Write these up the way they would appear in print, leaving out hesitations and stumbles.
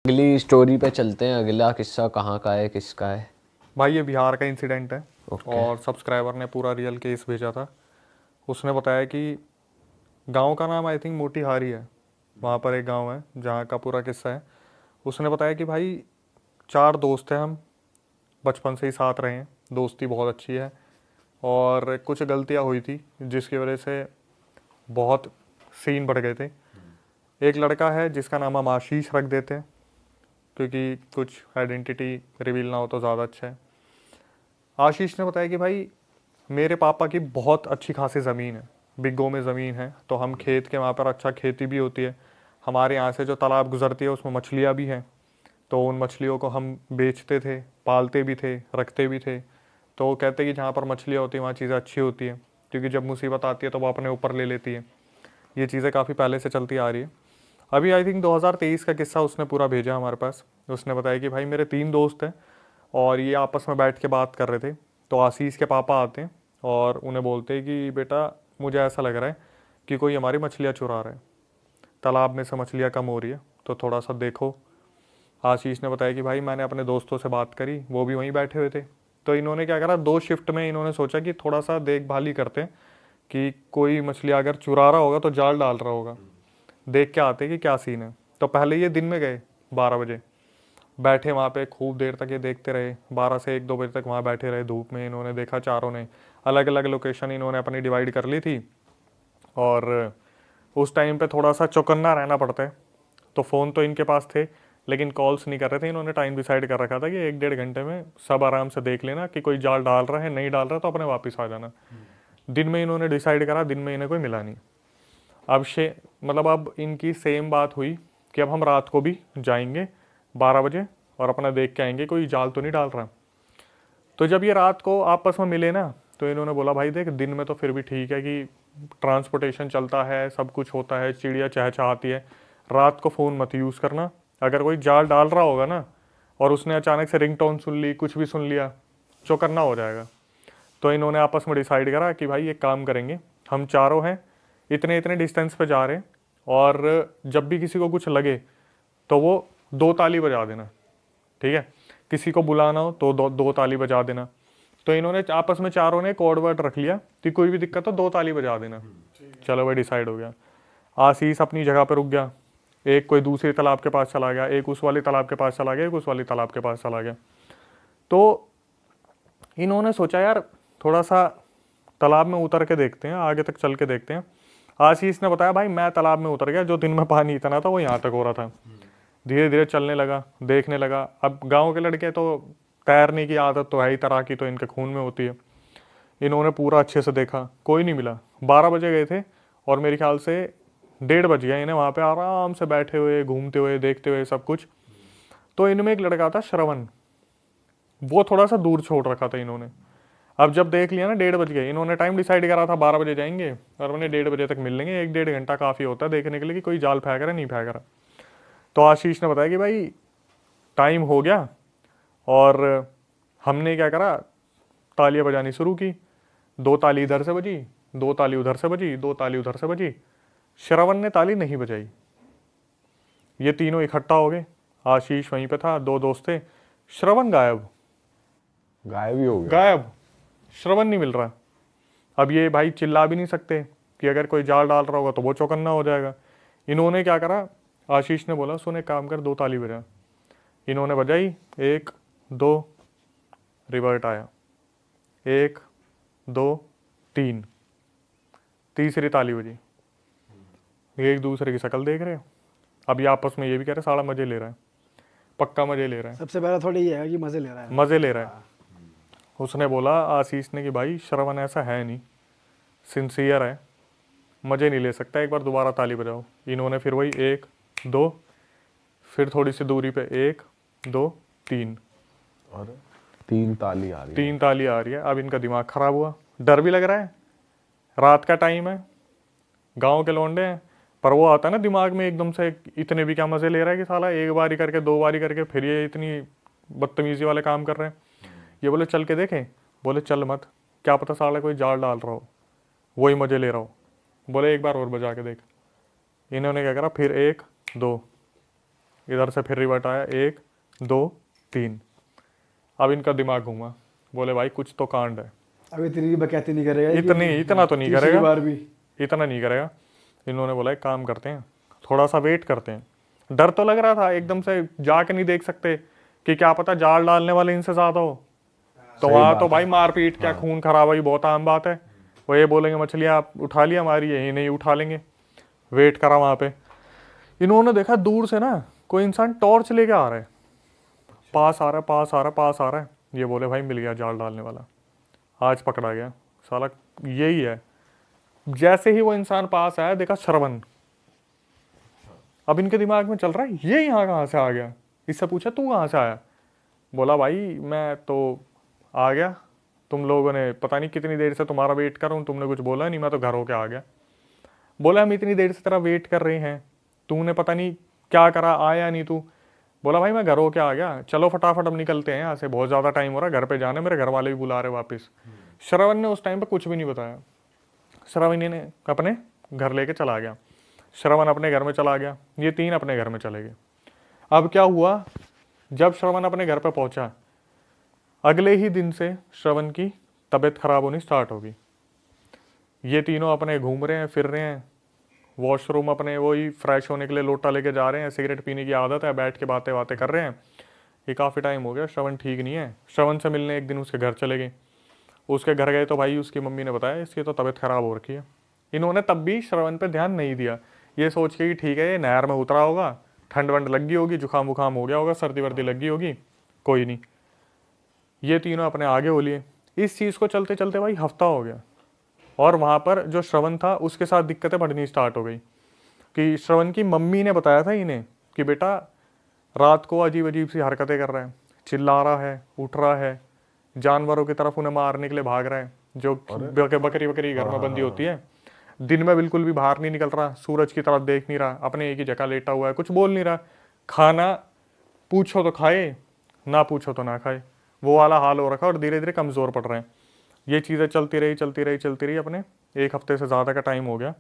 अगली स्टोरी पे चलते हैं। अगला किस्सा कहाँ का है, किसका है? भाई ये बिहार का इंसिडेंट है। ओके। और सब्सक्राइबर ने पूरा रियल केस भेजा था। उसने बताया कि गांव का नाम आई थिंक मोतीहारी है। वहाँ पर एक गांव है जहाँ का पूरा किस्सा है। उसने बताया कि भाई 4 दोस्त हैं हम, बचपन से ही साथ रहे हैं, दोस्ती बहुत अच्छी है। और कुछ गलतियाँ हुई थी जिसकी वजह से बहुत सीन बढ़ गए थे। एक लड़का है जिसका नाम हम आशीष रख देते हैं, क्योंकि कुछ आइडेंटिटी रिवील ना हो तो ज़्यादा अच्छा है। आशीष ने बताया कि भाई मेरे पापा की बहुत अच्छी खासी ज़मीन है, बिग्गों में ज़मीन है, तो हम खेत के वहाँ पर अच्छा खेती भी होती है। हमारे यहाँ से जो तालाब गुजरती है उसमें मछलियाँ भी हैं, तो उन मछलियों को हम बेचते थे, पालते भी थे, रखते भी थे। तो वो कहते हैं कि जहाँ पर मछलियाँ होती हैं वहाँ चीज़ें अच्छी होती हैं, क्योंकि जब मुसीबत आती है तो वो अपने ऊपर ले लेती है। ये चीज़ें काफ़ी पहले से चलती आ रही है। अभी आई थिंक 2023 का किस्सा उसने पूरा भेजा हमारे पास। उसने बताया कि भाई मेरे 3 दोस्त हैं और ये आपस में बैठ के बात कर रहे थे। तो आशीष के पापा आते हैं और उन्हें बोलते हैं कि बेटा मुझे ऐसा लग रहा है कि कोई हमारी मछलियाँ चुरा रहा है, तालाब में से मछलियाँ कम हो रही है, तो थोड़ा सा देखो। आशीष ने बताया कि भाई मैंने अपने दोस्तों से बात करी, वो भी वहीं बैठे हुए थे। तो इन्होंने क्या करा, 2 शिफ्ट में इन्होंने सोचा कि थोड़ा सा देखभाल ही करते हैं कि कोई मछलियाँ अगर चुरा रहा होगा तो जाल डाल रहा होगा, देख के आते कि क्या सीन है। तो पहले ये दिन में गए 12 बजे, बैठे वहाँ पे खूब देर तक ये देखते रहे, 12 से 1-2 बजे तक वहाँ बैठे रहे धूप में। इन्होंने देखा, चारों ने अलग अलग लोकेशन इन्होंने अपनी डिवाइड कर ली थी। और उस टाइम पे थोड़ा सा चौकन्ना रहना पड़ता है, तो फ़ोन तो इनके पास थे लेकिन कॉल्स नहीं कर रहे थे। इन्होंने टाइम डिसाइड कर रखा था कि 1-1.5 घंटे में सब आराम से देख लेना कि कोई जाल डाल रहा है, नहीं डाल रहा तो अपने वापस आ जाना। दिन में इन्होंने डिसाइड करा, दिन में इन्हें कोई मिला नहीं। अब अब इनकी सेम बात हुई कि अब हम रात को भी जाएंगे 12 बजे और अपना देख के आएंगे कोई जाल तो नहीं डाल रहा। तो जब ये रात को आपस में मिले ना, तो इन्होंने बोला भाई देख, दिन में तो फिर भी ठीक है कि ट्रांसपोर्टेशन चलता है, सब कुछ होता है, चिड़िया चहचहाती है, रात को फ़ोन मत यूज़ करना। अगर कोई जाल डाल रहा होगा ना और उसने अचानक से रिंगटोन सुन ली, कुछ भी सुन लिया, चौकन्ना हो जाएगा। तो इन्होंने आपस में डिसाइड करा कि भाई एक काम करेंगे, हम चारों हैं, इतने इतने डिस्टेंस पे जा रहे हैं, और जब भी किसी को कुछ लगे तो वो 2 ताली बजा देना, ठीक है? किसी को बुलाना हो तो 2 ताली बजा देना। तो इन्होंने आपस में चारों ने कोड वर्ड रख लिया कि कोई भी दिक्कत हो 2 ताली बजा देना। चलो भाई डिसाइड हो गया। आशीष अपनी जगह पर रुक गया, एक कोई दूसरे तालाब के पास चला गया, एक उस वाले तालाब के पास चला गया, एक उस वाले तालाब के पास चला गया। तो इन्होंने सोचा यार थोड़ा सा तालाब में उतर के देखते हैं, आगे तक चल के देखते हैं। आशीष ने बताया भाई मैं तालाब में उतर गया, जो दिन में पानी इतना था वो यहाँ तक हो रहा था। धीरे धीरे चलने लगा, देखने लगा। अब गांव के लड़के तो तैरने की आदत तो है ही, तैराकी तो इनके खून में होती है। इन्होंने पूरा अच्छे से देखा, कोई नहीं मिला। 12 बजे गए थे और मेरे ख्याल से 1:30 बज गया इन्हें वहाँ पे आराम से बैठे हुए, घूमते हुए, देखते हुए सब कुछ। तो इनमें एक लड़का था श्रवण, वो थोड़ा सा दूर छोड़ रखा था इन्होंने। अब जब देख लिया ना 1:30 बज गए, इन्होंने टाइम डिसाइड करा था 12 बजे जाएंगे और उन्हें 1:30 बजे तक मिल लेंगे। 1-1.5 घंटा काफ़ी होता है देखने के लिए कि कोई जाल फेंक रहा है नहीं फेंक रहा। तो आशीष ने बताया कि भाई टाइम हो गया, और हमने क्या करा, तालियां बजानी शुरू की। 2 ताली इधर से बजी, 2 ताली उधर से बजी, 2 ताली उधर से बजी। श्रवण ने ताली नहीं बजाई। ये तीनों इकट्ठा हो गए, आशीष वहीं पे था, 2 दोस्त थे, श्रवण गायब। गायब ही हो गया। गायब, श्रवण नहीं मिल रहा। अब ये भाई चिल्ला भी नहीं सकते कि अगर कोई जाल डाल रहा होगा तो वो चौकन्ना हो जाएगा। इन्होंने क्या करा, आशीष ने बोला सुन एक काम कर, 2 ताली बजा। इन्होंने बजाई, 1 2, रिवर्ट आया, 1 2 3, तीसरी ताली बजी। एक दूसरे की शक्ल देख रहे हैं। अब ये आपस में ये भी कह रहे साला मजे ले रहा है, पक्का मजे ले रहा है, सबसे पहला थोड़ी ये है कि मजे ले रहा है। मजे ले रहा है। उसने बोला आशीष ने कि भाई श्रवण ऐसा है नहीं, सिंसियर है, मजे नहीं ले सकता, एक बार दोबारा ताली बजाओ। इन्होंने फिर वही 1 2, फिर थोड़ी सी दूरी पे 1 2 3, और 3 ताली आ रही है। 3 ताली आ रही है। अब इनका दिमाग खराब हुआ, डर भी लग रहा है, रात का टाइम है, गांव के लौंडे हैं। पर वो आता है ना दिमाग में एकदम से, इतने भी क्या मजे ले रहा है कि साला एक बारी करके 2 बारी करके फिर ये इतनी बदतमीजी वाले काम कर रहे हैं। ये बोले चल के देखें, बोले चल मत, क्या पता साला कोई जाल डाल रहा हो, वही मजे ले रहा हो। बोले एक बार और बजा के देख। इन्होंने क्या करा, फिर 1 2, इधर से फिर रिवर्ट आया, 1 2 3। अब इनका दिमाग घूमा, बोले भाई कुछ तो कांड है। अब इतनी बकैती नहीं करेगा ये इतना तो नहीं तीसरी करेगा, बार भी। इतना नहीं करेगा। इन्होंने बोला एक काम करते हैं, थोड़ा सा वेट करते हैं। डर तो लग रहा था, एकदम से जाके नहीं देख सकते कि क्या पता जाल डालने वाले इनसे ज्यादा हो, तो वहां तो भाई मारपीट क्या खून खराबा बहुत आम बात है। वो ये बोलेंगे मछलियां आप उठा लिया हमारी, यही नहीं उठा लेंगे। वेट करा वहां पे, इन्होंने देखा दूर से ना कोई इंसान टॉर्च लेके आ रहा है, पास आ रहा है, पास आ रहा है, पास आ रहा है। ये बोले भाई मिल गया जाल डालने वाला, आज पकड़ा गया साला, यही है। जैसे ही वो इंसान पास आया, देखा श्रवण। अब इनके दिमाग में चल रहा है ये यहाँ कहाँ से आ गया। इससे पूछा तू कहाँ से आया, बोला भाई मैं तो आ गया, तुम लोगों ने पता नहीं कितनी देर से तुम्हारा वेट कर रहा हूँ, तुमने कुछ बोला नहीं, मैं तो घर होके आ गया। बोला हम इतनी देर से तेरा वेट कर रहे हैं, तूने पता नहीं क्या करा, आया नहीं तू। बोला भाई मैं घर होके आ गया, चलो फटाफट अब निकलते हैं यहाँ से, बहुत ज़्यादा टाइम हो रहा है, घर पे जाना, मेरे घर वाले भी बुला रहे वापस। श्रवण ने उस टाइम पे कुछ भी नहीं बताया, श्रवण ने अपने घर लेके चला गया। श्रवण अपने घर में चला गया, ये 3 अपने घर में चले गए। अब क्या हुआ, जब श्रवण अपने घर पे पहुंचा, अगले ही दिन से श्रवण की तबीयत खराब होनी स्टार्ट होगी। ये तीनों अपने घूम रहे हैं, फिर रहे हैं, वॉशरूम अपने वही फ्रेश होने के लिए लोटा लेके जा रहे हैं, सिगरेट पीने की आदत है, बैठ के बातें बातें कर रहे हैं। ये काफ़ी टाइम हो गया, श्रवण ठीक नहीं है। श्रवण से मिलने एक दिन उसके घर चले गए। उसके घर गए तो भाई उसकी मम्मी ने बताया इसकी तो तबीयत खराब हो रखी है। इन्होंने तब भी श्रवण पे ध्यान नहीं दिया, ये सोच के कि ठीक है ये नहर में उतरा होगा, ठंड वंड लग गई होगी, जुकाम वुकाम हो गया होगा, सर्दी वर्दी लग गई होगी, कोई नहीं। ये तीनों अपने आगे हो लिए। इस चीज़ को चलते चलते भाई हफ्ता हो गया, और वहाँ पर जो श्रवण था उसके साथ दिक्कतें बढ़नी स्टार्ट हो गई। कि श्रवण की मम्मी ने बताया था इन्हें कि बेटा रात को अजीब अजीब सी हरकतें कर रहा है, चिल्ला रहा है, उठ रहा है, जानवरों की तरफ उन्हें मारने के लिए भाग रहा है, जो बकरी बकरी घर में बंदी होती है। दिन में बिल्कुल भी बाहर नहीं निकल रहा, सूरज की तरफ देख नहीं रहा, अपने एक ही जगह लेटा हुआ है, कुछ बोल नहीं रहा। खाना पूछो तो खाए, ना पूछो तो ना खाए, वो वाला हाल हो रखा है, और धीरे धीरे कमज़ोर पड़ रहे हैं। ये चीज़ें चलती रही अपने 1 हफ्ते से ज़्यादा का टाइम हो गया।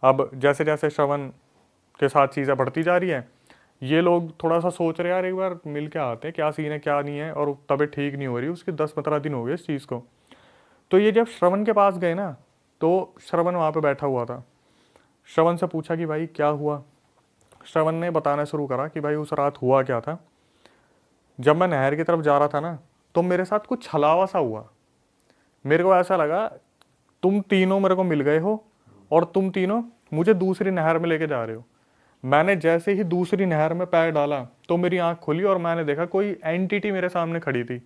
अब जैसे जैसे श्रवण के साथ चीज़ें बढ़ती जा रही हैं, ये लोग थोड़ा सा सोच रहे यार एक बार मिल के आते हैं, क्या सीन है क्या नहीं है, और तबीयत ठीक नहीं हो रही, उसके 10-15 दिन हो गए इस चीज़ को। तो ये जब श्रवण के पास गए ना, तो श्रवण वहाँ पे बैठा हुआ था। श्रवण से पूछा कि भाई क्या हुआ। श्रवण ने बताना शुरू करा कि भाई उस रात हुआ क्या था। जब मैं नहर की तरफ जा रहा था ना, तो मेरे साथ कुछ छलावा सा हुआ। मेरे को ऐसा लगा तुम तीनों मेरे को मिल गए हो, और तुम तीनों मुझे दूसरी नहर में लेके जा रहे हो। मैंने जैसे ही दूसरी नहर में पैर डाला तो मेरी आंख खुली, और मैंने देखा कोई एंटिटी मेरे सामने खड़ी थी,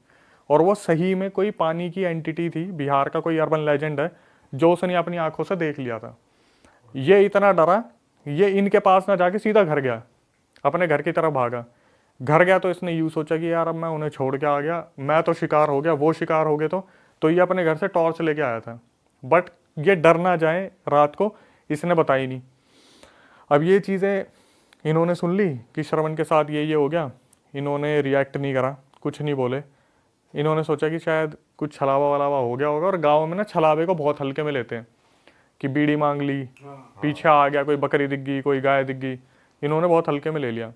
और वो सही में कोई पानी की एंटिटी थी। बिहार का कोई अर्बन लेजेंड है जो उसने अपनी आंखों से देख लिया था। ये इतना डरा, ये इनके पास ना जाके सीधा घर गया, अपने घर की तरफ भागा। घर गया तो इसने यूँ सोचा कि यार अब मैं उन्हें छोड़ के आ गया, मैं तो शिकार हो गया, वो शिकार हो गए। तो ये अपने घर से टॉर्च लेके आया था, बट ये डर ना जाए रात को, इसने बताई नहीं। अब ये चीज़ें इन्होंने सुन ली कि श्रवण के साथ ये हो गया। इन्होंने रिएक्ट नहीं करा, कुछ नहीं बोले। इन्होंने सोचा कि शायद कुछ छलावा वलावा हो गया होगा, और गाँव में ना छलावे को बहुत हल्के में लेते हैं कि बीड़ी मांग ली, पीछे आ गया, कोई बकरी दिख गई, कोई गाय दिख गई, इन्होंने बहुत हल्के में ले लिया।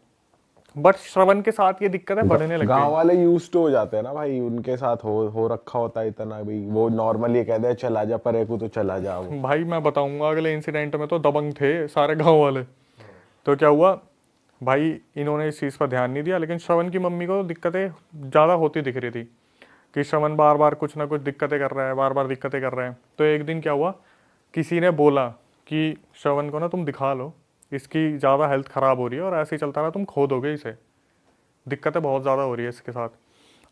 बट श्रवण के साथ ये दिक्कतें बढ़ने लगी। गांव वाले यूज्ड टू हो जाते हैं ना भाई, उनके साथ हो रखा होता है इतना भी, वो नॉर्मली कहते हैं चला जा परे को, तो चला जा। भाई मैं बताऊंगा अगले इंसिडेंट में तो दबंग थे सारे गांव वाले। तो क्या हुआ भाई, इन्होंने इस चीज़ पर ध्यान नहीं दिया, लेकिन श्रवण की मम्मी को दिक्कतें ज़्यादा होती दिख रही थी कि श्रवण बार बार कुछ ना कुछ दिक्कतें कर रहा है, बार बार दिक्कतें कर रहा है। तो एक दिन क्या हुआ, किसी ने बोला कि श्रवण को ना तुम दिखा लो, इसकी ज़्यादा हेल्थ ख़राब हो रही है, और ऐसे ही चलता रहा तुम खो दोगे इसे, दिक्कतें बहुत ज़्यादा हो रही है इसके साथ।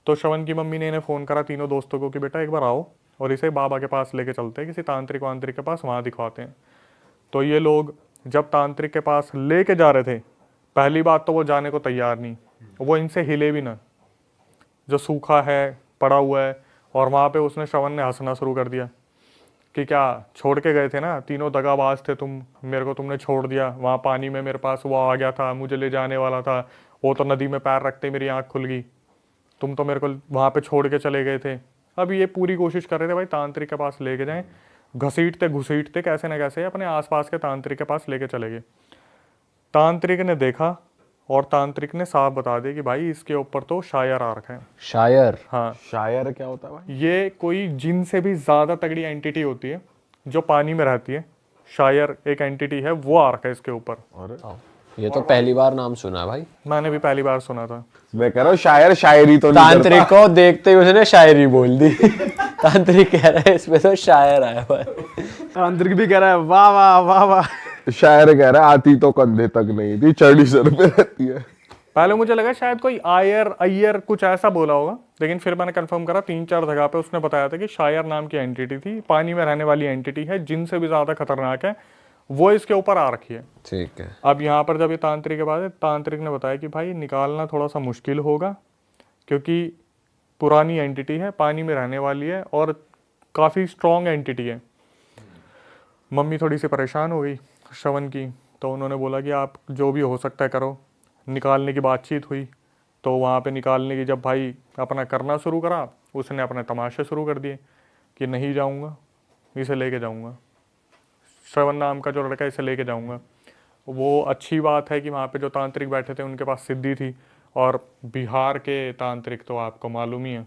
तो श्रवण की मम्मी ने इन्हें फ़ोन करा तीनों दोस्तों को कि बेटा एक बार आओ और इसे बाबा के पास लेके चलते हैं, किसी तांत्रिक वांत्रिक के पास, वहाँ दिखवाते हैं। तो ये लोग जब तांत्रिक के पास लेके जा रहे थे, पहली बात तो वो जाने को तैयार नहीं, वो इनसे हिले भी ना, जो सूखा है पड़ा हुआ है। और वहाँ पे उसने श्रवण ने हंसना शुरू कर दिया कि क्या छोड़ के गए थे ना, तीनों दगाबाज थे तुम, मेरे को तुमने छोड़ दिया, वहाँ पानी में मेरे पास वो आ गया था, मुझे ले जाने वाला था, वो तो नदी में पैर रखते मेरी आँख खुल गई, तुम तो मेरे को वहाँ पे छोड़ के चले गए थे। अब ये पूरी कोशिश कर रहे थे भाई तांत्रिक के पास लेके जाएं, घसीटते घुसीटते कैसे न कैसे अपने आसपास के तांत्रिक के पास लेके चले गए। तांत्रिक ने देखा और तांत्रिक ने साफ बता दिया कि भाई इसके ऊपर तो शायर आ रखा है। शायर? हाँ, शायर क्या होता है भाई? ये कोई जिन से भी ज्यादा तगड़ी एंटिटी होती है जो पानी में रहती है। शायर एक एंटिटी है, वो आ रखा है इसके ऊपर। अरे ये तो पहली बार नाम सुना है भाई। मैंने भी पहली बार सुना था। मैं कह रहा हूँ शायर शायरी तो नहीं तांत्रिक को देखते ही उसने शायरी बोल दी। तांत्रिक कह रहा है इसमें तो शायर आया हुआ है। तांत्रिक भी कह रहा है वाह वाह वाह वाह। करता। शायर कह रहा है आती तो कंधे तक नहीं थी, चढ़ी सर पे रहती है। पहले मुझे लगा शायद कोई आयर अय्यर कुछ ऐसा बोला होगा, लेकिन फिर मैंने कंफर्म करा 3-4 जगह पे उसने बताया था कि शायर नाम की एंटिटी थी, पानी में रहने वाली एंटिटी है, जिनसे भी ज्यादा खतरनाक है, वो इसके ऊपर आ रखी है। ठीक है। अब यहाँ पर जब ये तांत्रिक के बाद है, तांत्रिक ने बताया कि भाई निकालना थोड़ा सा मुश्किल होगा, क्योंकि पुरानी एंटिटी है, पानी में रहने वाली है और काफ़ी स्ट्रॉन्ग एंटिटी है। मम्मी थोड़ी सी परेशान हो गई श्रवण की, तो उन्होंने बोला कि आप जो भी हो सकता है करो। निकालने की बातचीत हुई, तो वहाँ पे निकालने की जब भाई अपना करना शुरू करा, उसने अपने तमाशे शुरू कर दिए कि नहीं जाऊँगा, इसे लेके जाऊँगा, श्रवण नाम का जो लड़का, इसे लेके जाऊँगा। वो अच्छी बात है कि वहाँ पे जो तांत्रिक बैठे थे उनके पास सिद्धि थी, और बिहार के तांत्रिक तो आपको मालूम ही है,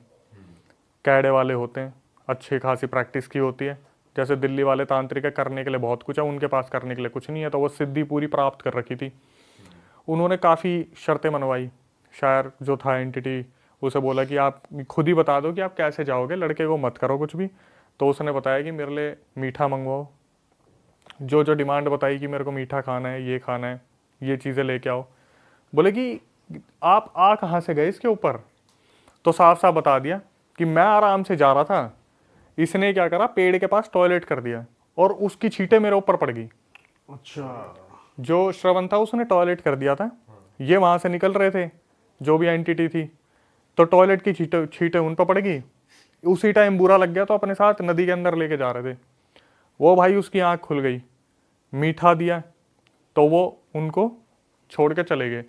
कैडे वाले होते हैं, अच्छी खासी प्रैक्टिस की होती है। जैसे दिल्ली वाले तांत्रिक है, करने के लिए बहुत कुछ है, उनके पास करने के लिए कुछ नहीं है, तो वो सिद्धि पूरी प्राप्त कर रखी थी। उन्होंने काफ़ी शर्तें मनवाई। शायर जो था एंटिटी, उसे बोला कि आप खुद ही बता दो कि आप कैसे जाओगे, लड़के को मत करो कुछ भी। तो उसने बताया कि मेरे लिए मीठा मंगवाओ, जो जो डिमांड बताई कि मेरे को मीठा खाना है, ये खाना है, ये चीज़ें लेके आओ। बोले कि आप आ कहाँ से गए इसके ऊपर? तो साफ साफ बता दिया कि मैं आराम से जा रहा था, इसने क्या करा, पेड़ के पास टॉयलेट कर दिया और उसकी छींटें मेरे ऊपर पड़ गई। अच्छा, जो श्रवण था उसने टॉयलेट कर दिया था, ये वहां से निकल रहे थे जो भी एंटिटी थी, तो टॉयलेट की छींटें उन पर पड़ गई। उसी टाइम बुरा लग गया, तो अपने साथ नदी के अंदर लेके जा रहे थे। वो भाई उसकी आंख खुल गई, मीठा दिया, तो वो उनको छोड़ के चले गए।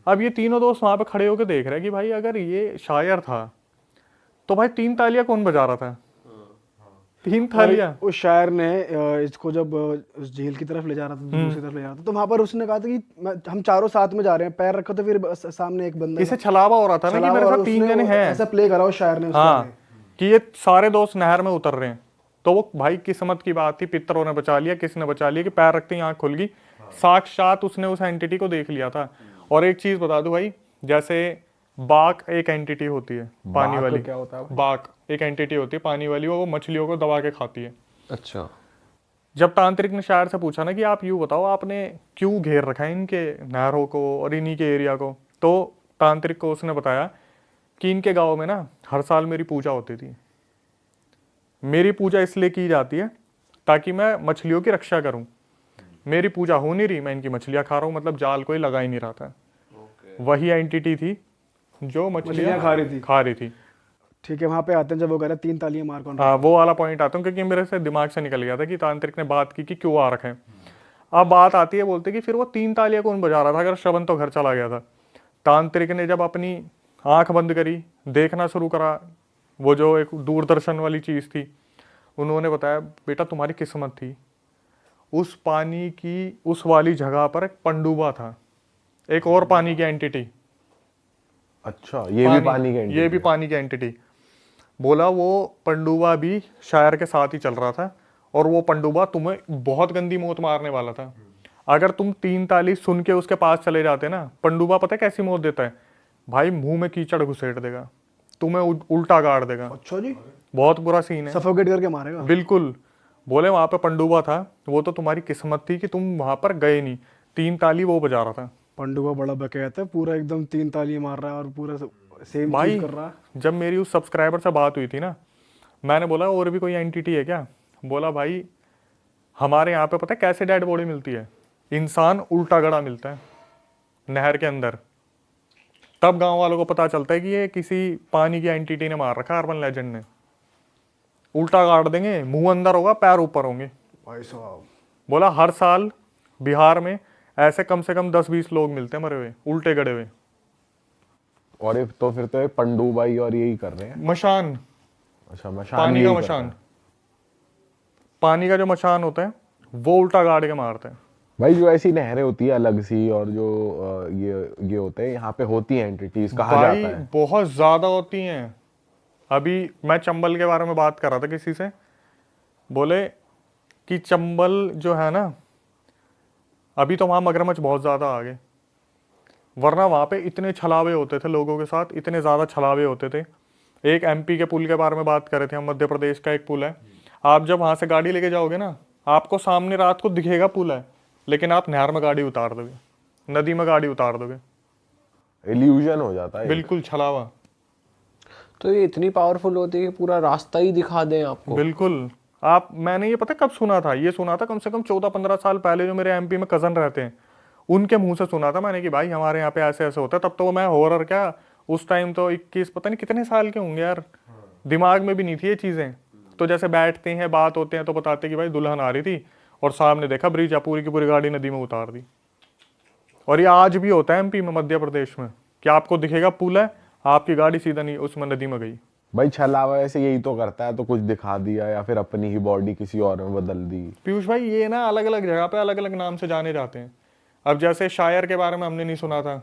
अब ये तीनों दोस्त वहां पे खड़े होकर देख रहे हैं कि भाई अगर ये शायर था तो भाई 3 तालियां कौन बजा रहा था? 3 थालियां। उस शायर ने इसको जब उस झील की तरफ ले जा रहा था, दूसरी तरफ ले जा रहा था, तो वहां पर उसने कहा था कि हम चारों साथ में जा रहे हैं, पैर रखो तो फिर सामने एक बंदा इसे छलावा हो रहा था ना कि मेरे साथ 3 जने हैं। ऐसा प्ले करा उस शायर ने उसके हाँ, आगे। कि ये सारे दोस्त नहर में उतर रहे हैं। तो वो भाई किस्मत की बात थी, पितरों ने बचा लिया, किसने बचा लिया कि पैर रखते ही आंख खुल गई। साक्षात उसने उस एंटिटी को देख लिया था। और एक चीज बता दूं भाई, जैसे बाघ एक एंटिटी होती है पानी बाघ वाली, क्या होता है भाई? बाघ एक एंटिटी होती है पानी वाली, वो मछलियों को दबा के खाती है। अच्छा। जब तांत्रिक ने शायर से पूछा ना कि आप यूं बताओ आपने क्यों घेर रखा है इनके नहरों को और इन्हीं के एरिया को, तो तांत्रिक को उसने बताया कि इनके गांव में ना हर साल मेरी पूजा होती थी। मेरी पूजा इसलिए की जाती है ताकि मैं मछलियों की रक्षा करूं। मेरी पूजा हो नहीं रही, मैं इनकी मछलियां खा रहा हूं, मतलब जाल कोई लगा ही नहीं रहा था। वही एंटिटी थी जो मछलियां खा रही थी। ठीक है, वहां पे आते हैं जब वो कह रहा है 3 तालियां मार कौन रहा हाँ, वो वाला पॉइंट आता हूँ, क्योंकि मेरे से दिमाग से निकल गया था कि तांत्रिक ने बात की कि क्यों आ रखे हैं। अब बात आती है, बोलते कि फिर वो 3 तालियां कौन बजा रहा था अगर श्रवण तो घर चला गया था। तांत्रिक ने जब अपनी आंख बंद करी, देखना शुरू करा, वो जो एक दूरदर्शन वाली चीज थी, उन्होंने बताया बेटा तुम्हारी किस्मत थी, उस पानी की उस वाली जगह पर एक पंडुबा था, एक और पानी की एंटिटी। अच्छा, ये भी पानी के ये भी पानी की एंटिटी। बोला वो पंडुबा भी शायर के साथ ही चल रहा था, और वो पंडुबा तुम्हें बहुत गंदी मौत मारने वाला था। अगर तुम 3 ताली सुन के उसके पास चले जाते ना, पंडुबा पता है कैसी मौत देता है भाई? मुंह में कीचड़ घुसेड़ देगा, तुम्हें उल्टा गाड़ देगा। अच्छा जी, बहुत बुरा सीन है, सफोकेट करके मारेगा। बिल्कुल। बोले वहां पे पंडुबा था, वो तो तुम्हारी किस्मत थी कि तुम वहां पर गए नहीं। 3 ताली वो बजा रहा था। पंडुआ बड़ा बकैत है, पूरा एकदम 3 तालियां मार रहा है और पूरा सेम भाई चीज कर रहा है। जब मेरी उस सब्सक्राइबर से बात हुई थी ना, मैंने बोला और भी कोई एंटिटी है क्या? बोला भाई हमारे यहाँ पे पता है कैसे डेड बॉडी मिलती है? इंसान उल्टा गड़ा मिलता है नहर के अंदर। तब गांव वालों को पता चलता है कि ये किसी पानी की एंटिटी ने मार रखा, अर्बन लेजेंड ने। उल्टा गाड़ देंगे, मुंह अंदर होगा, पैर ऊपर होंगे। भाई साहब, बोला हर साल बिहार में ऐसे कम से कम 10-20 लोग मिलते हैं मरे हुए, उल्टे गड़े हुए। और ये तो फिर तो ये पंडुबाई और यही कर रहे हैं। मशान, अच्छा, मशान पानी यही का कर मशान, रहे हैं। पानी का जो मशान होता है वो उल्टा गाड़ के मारते हैं। भाई जो ऐसी नहरें होती है अलग सी, और जो ये होते हैं यहाँ पे होती हैं एंटिटीज, कहा भाई जाता है। बहुत ज्यादा होती हैं। अभी मैं चंबल के बारे में बात कर रहा था किसी से, बोले कि चंबल जो है ना, अभी तो वहां मगरमच्छ बहुत ज्यादा आ गए, वरना वहां पे इतने छलावे होते थे लोगों के साथ, इतने ज्यादा छलावे होते थे। एक एमपी के पुल के बारे में बात कर रहे थे हम, मध्य प्रदेश का एक पुल है। आप जब वहां से गाड़ी लेके जाओगे ना, आपको सामने रात को दिखेगा पुल है, लेकिन आप नहर में गाड़ी उतार दोगे, नदी में गाड़ी उतार दोगे, इल्यूजन हो जाता है। बिल्कुल छलावा। तो ये इतनी पावरफुल होती है कि पूरा रास्ता ही दिखा दें आपको। बिल्कुल। आप, मैंने ये पता कब सुना था, ये सुना था कम से कम 14-15 साल पहले, जो मेरे एमपी में कजन रहते हैं उनके मुंह से सुना था मैंने कि भाई हमारे यहाँ पे ऐसे ऐसे होता है। तब तो मैं हॉरर क्या, उस टाइम तो 21 पता नहीं कितने साल के होंगे यार, दिमाग में भी नहीं थी ये चीजें। तो जैसे बैठते हैं बात होते हैं तो बताते कि भाई दुल्हन आ रही थी और सामने देखा ब्रिज, पूरी की पूरी गाड़ी नदी में उतार दी। और ये आज भी होता है एमपी में, मध्य प्रदेश में, कि आपको दिखेगा पुल है, आपकी गाड़ी सीधा नहीं उसमें नदी में गई। भाई छलावा ऐसे यही तो करता है, तो कुछ दिखा दिया या फिर अपनी ही बॉडी किसी और में बदल दी। पीयूष भाई ये ना अलग अलग जगह पे अलग अलग नाम से जाने जाते हैं। अब जैसे शायर के बारे में हमने नहीं सुना था,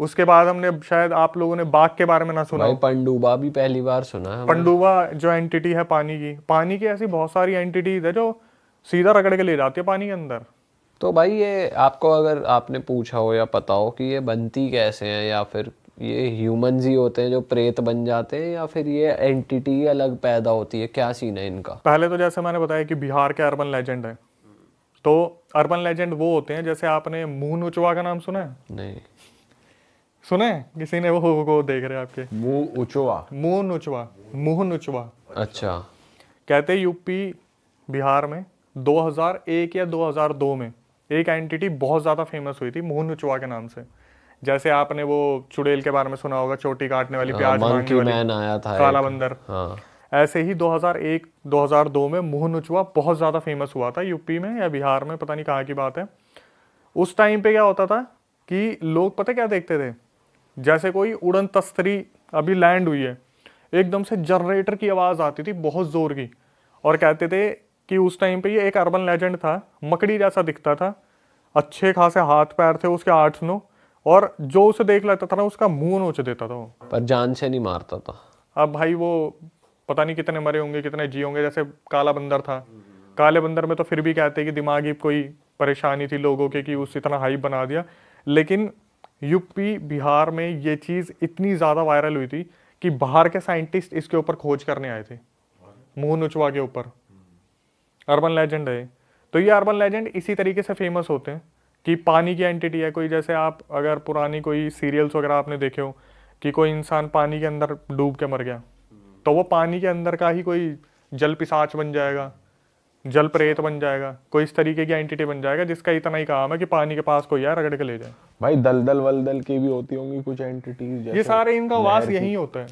उसके बाद हमने शायद आप लोगों ने बाघ के बारे में ना सुना भाई हो। पनडुब्बा भी पहली बार सुना है। पंडुबा जो एंटिटी है पानी की ऐसी बहुत सारी एंटिटीज है जो सीधा रगड़ के ले जाती है पानी के अंदर। तो भाई ये आपको अगर आपने पूछा हो या पता हो कि ये बनती कैसे हैं, या फिर ये ह्यूमंस ही होते हैं जो प्रेत बन जाते हैं, या फिर ये एंटिटी अलग पैदा होती है, क्या सीन है इनका? पहले तो जैसे मैंने बताया कि बिहार के अर्बन लेजेंड है, तो अर्बन लेजेंड वो होते हैं, जैसे आपने मुंह नुचवा का नाम सुना है? नहीं। सुना है किसी ने? वो देख रहे हैं आपके मुंह उचवा, मुंह नुचवा। अच्छा। कहते यूपी बिहार में 2001 या 2002 में एक एंटिटी बहुत ज़्यादा फेमस हुई थी मुंह नुचवा के नाम से। जैसे आपने वो चुड़ैल के बारे में सुना होगा, चोटी काटने वाली, प्याज मांगने मंकी वाली, मैन आया था काला एक। बंदर। हाँ। ऐसे ही 2001-2002 में मुंह नुचवा बहुत ज़्यादा फेमस हुआ था यूपी में या बिहार में, पता नहीं कहाँ की बात है। उस टाइम पे क्या होता था कि लोग पता क्या देखते थे, जैसे कोई उड़न तस्तरी अभी लैंड हुई है, एकदम से जनरेटर की आवाज़ आती थी बहुत ज़ोर की, और कहते थे कि उस टाइम पे ये एक अर्बन लेजेंड था, मकड़ी जैसा दिखता था, अच्छे खासे हाथ पैर थे उसके 8-9, और जो उसे देख लेता था ना उसका मुंह नोच देता था वो। पर जान से नहीं मारता था। अब भाई वो पता नहीं कितने मरे होंगे कितने जी होंगे। जैसे काला बंदर था, काले बंदर में तो फिर भी कहते हैं कि दिमागी कोई परेशानी थी लोगों के कि उस इतना हाइप बना दिया। लेकिन यूपी बिहार में ये चीज़ इतनी ज़्यादा वायरल हुई थी कि बाहर के साइंटिस्ट इसके ऊपर खोज करने आए थे, मुंह नुचवा के ऊपर। अर्बन लेजेंड है। तो ये अर्बन लेजेंड इसी तरीके से फेमस होते हैं कि पानी की एंटिटी है कोई। जैसे आप अगर पुरानी कोई सीरियल्स वगैरह आपने देखे हो कि कोई इंसान पानी के अंदर डूब के मर गया, तो वो पानी के अंदर का ही कोई जल पिशाच बन जाएगा, जल प्रेत बन जाएगा, कोई इस तरीके की एंटिटी बन जाएगा जिसका इतना ही काम है कि पानी के पास कोई है रगड़ के ले जाए। भाई दलदल वलदल की भी होती होंगी कुछ एंटिटीज, ये सारे इनका वास यही होता है।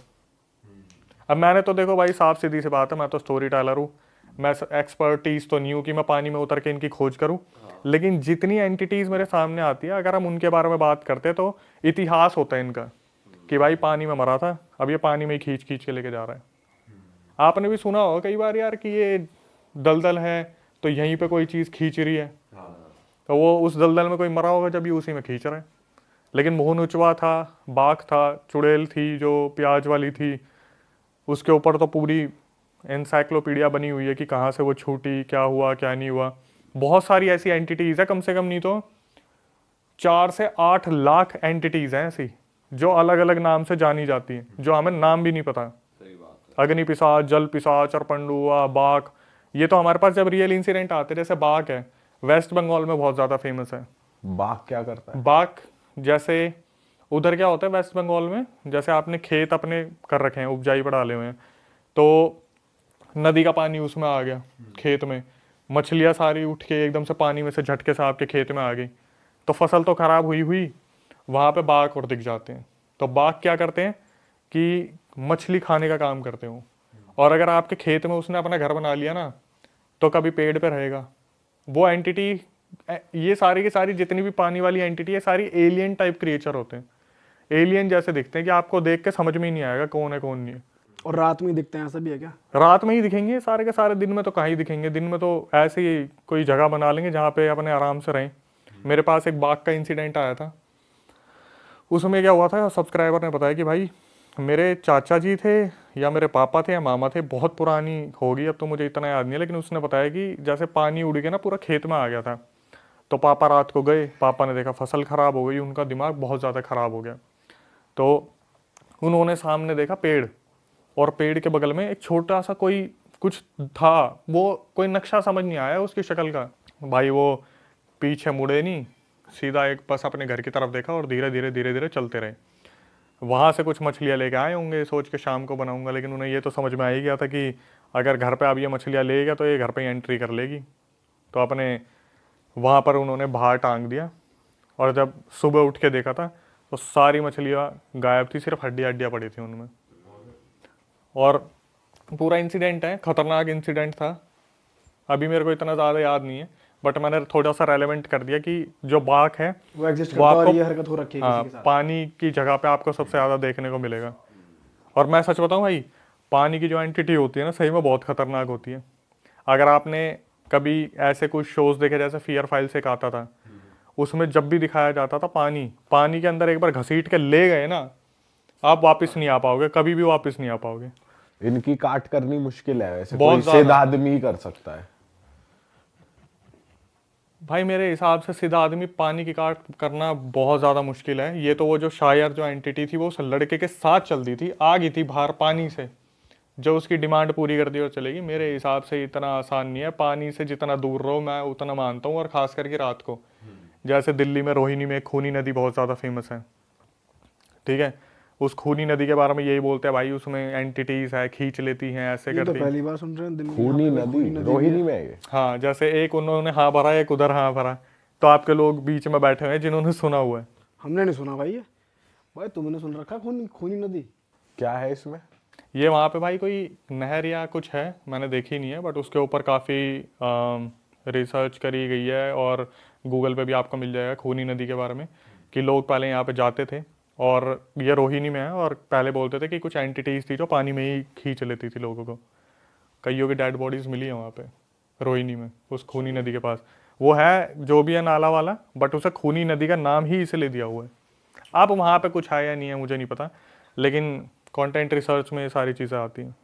अब मैंने तो देखो भाई साफ सीधी सी बात है, मैं तो स्टोरी टेलर हूँ, मैं एक्सपर्टीज तो नहीं हूँ कि मैं पानी में उतर के इनकी खोज करूँ। लेकिन जितनी एंटिटीज मेरे सामने आती है, अगर हम उनके बारे में बात करते हैं तो इतिहास होता है इनका कि भाई पानी में मरा था, अब ये पानी में ही खींच खींच के लेके जा रहा है। आपने भी सुना होगा कई बार यार कि ये दलदल है तो यहीं पे कोई चीज़ खींच रही है, तो वो उस दलदल में कोई मरा होगा जब ये उसी में खींच रहा है। लेकिन मुंह नुचवा था, बाघ था, चुड़ैल थी जो प्याज वाली थी, उसके ऊपर तो पूरी एनसाइक्लोपीडिया बनी हुई है कि कहाँ से वो छूटी, क्या हुआ क्या नहीं हुआ। बहुत सारी ऐसी एंटिटीज़ है, कम से कम नहीं तो 4 से 8 लाख एंटिटीज़ हैं ऐसी जो अलग अलग नाम से जानी जाती हैं, जो हमें नाम भी नहीं पता। अग्नि पिशाच, जल पिशाच, पंडुआ, बाघ, ये तो हमारे पास जब रियल इंसिडेंट आते हैं। जैसे बाघ है, वेस्ट बंगाल में बहुत ज़्यादा फेमस है। बाघ क्या करता है? बाघ जैसे उधर क्या होता है वेस्ट बंगाल में, जैसे आपने खेत अपने कर रखे हैं, उपजाई पर डाले हुए हैं, तो नदी का पानी उसमें आ गया खेत में, मछलियाँ सारी उठ के एकदम से पानी में से झटके से आपके खेत में आ गई, तो फसल तो खराब हुई वहाँ पे बाघ और दिख जाते हैं। तो बाघ क्या करते हैं कि मछली खाने का काम करते हो, और अगर आपके खेत में उसने अपना घर बना लिया ना तो कभी पेड़ पे रहेगा वो एंटिटी। ये सारी की सारी जितनी भी पानी वाली एंटिटी है सारी एलियन टाइप क्रिएचर होते हैं, एलियन जैसे दिखते हैं कि आपको देख के समझ में ही नहीं आएगा कौन है कौन नहीं है। और रात में ही दिखते हैं, ऐसा भी है क्या? रात में ही दिखेंगे सारे के सारे, दिन में तो कहाँ ही दिखेंगे। दिन में तो ऐसे ही कोई जगह बना लेंगे जहाँ पे अपने आराम से रहें। मेरे पास एक बाघ का इंसिडेंट आया था, उसमें क्या हुआ था, सब्सक्राइबर ने बताया कि भाई मेरे चाचा जी थे या मेरे पापा थे या मामा थे, बहुत पुरानी होगी अब तो मुझे इतना याद नहीं है, लेकिन उसने बताया कि जैसे पानी उड़ के ना पूरा खेत में आ गया था, तो पापा रात को गए, पापा ने देखा फसल खराब हो गई, उनका दिमाग बहुत ज़्यादा खराब हो गया। तो उन्होंने सामने देखा पेड़, और पेड़ के बगल में एक छोटा सा कोई कुछ था, वो कोई नक्शा समझ नहीं आया उसकी शक्ल का। भाई वो पीछे मुड़े नहीं, सीधा एक बस अपने घर की तरफ देखा और धीरे धीरे धीरे धीरे चलते रहे। वहाँ से कुछ मछलियाँ लेके आए होंगे सोच के शाम को बनाऊंगा, लेकिन उन्हें ये तो समझ में आ ही गया था कि अगर घर पे अब ये मछलियाँ ले गया तो ये घर पे एंट्री कर लेगी। तो अपने वहाँ पर उन्होंने बाहर टांग दिया, और जब सुबह उठ के देखा था तो सारी मछलियाँ गायब थी, सिर्फ हड्डियाँ पड़ी थी उनमें। और पूरा इंसिडेंट है, खतरनाक इंसिडेंट था। अभी मेरे को इतना ज़्यादा याद नहीं है, बट मैंने थोड़ा सा रेलेवेंट कर दिया कि जो बाघ है वो एग्जिस्ट वो करता है और आपको ये हरकत हो रखी है हाँ, किसी के साथ। पानी की जगह पे आपको सबसे ज़्यादा देखने को मिलेगा। और मैं सच बताऊं भाई, पानी की जो एंटिटी होती है ना, सही में बहुत खतरनाक होती है। अगर आपने कभी ऐसे कुछ शोज देखे, जैसे फियर फाइल से एक आता था, उसमें जब भी दिखाया जाता था पानी के अंदर एक बार घसीट के ले गए ना, आप वापस नहीं आ पाओगे, कभी भी वापस नहीं आ पाओगे। इनकी काट करनी मुश्किल है वैसे, बहुत कोई ज्यादा। सीधा आदमी ही कर सकता है। भाई मेरे हिसाब से सीधा आदमी पानी की काट करना बहुत ज़्यादा मुश्किल है। ये तो वो जो शायर जो एंटिटी थी वो उस लड़के के साथ चलती थी, आ गई थी बाहर पानी से, जो उसकी डिमांड पूरी कर दी और चलेगी। मेरे हिसाब से इतना आसान नहीं है, पानी से जितना दूर रहो मैं उतना मानता हूँ, और ख़ास करके रात को। जैसे दिल्ली में रोहिणी में खूनी नदी बहुत ज़्यादा फेमस है, ठीक है, उस खूनी नदी के बारे में यही बोलते हैं भाई, उसमें एंटिटीज है, खींच लेती हैं, ऐसे ये तो करती हैं। पहली बार सुन रहे हैं, दिल्ली खूनी यहाँ पे कोई नदी भी रोहिणी है। में है ये? हाँ, जैसे एक उन्होंने हाँ भरा, एक उधर हाँ भरा, तो आपके लोग बीच में बैठे हुए हैं जिन्होंने सुना हुआ है। हमने नहीं सुना भाई ये। भाई तुमने सुन रखा खूनी खूनी नदी? क्या है इसमें? ये वहाँ पे भाई कोई नहर या कुछ है, मैंने देखी नहीं है, बट उसके ऊपर काफ़ी रिसर्च करी गई है, और गूगल पे भी आपको मिल जाएगा खूनी नदी के बारे में, कि लोग पहले यहाँ पे जाते थे, और ये रोहिणी में है, और पहले बोलते थे कि कुछ एंटिटीज थी जो पानी में ही खींच लेती थी लोगों को। कईयों की डेड बॉडीज मिली है वहाँ पे रोहिणी में, उस खूनी नदी के पास। वो है जो भी है नाला वाला, बट उसे खूनी नदी का नाम ही इसलिए दिया हुआ है। अब वहाँ पे कुछ है या नहीं है मुझे नहीं पता, लेकिन कंटेंट रिसर्च में ये सारी चीज़ें आती हैं।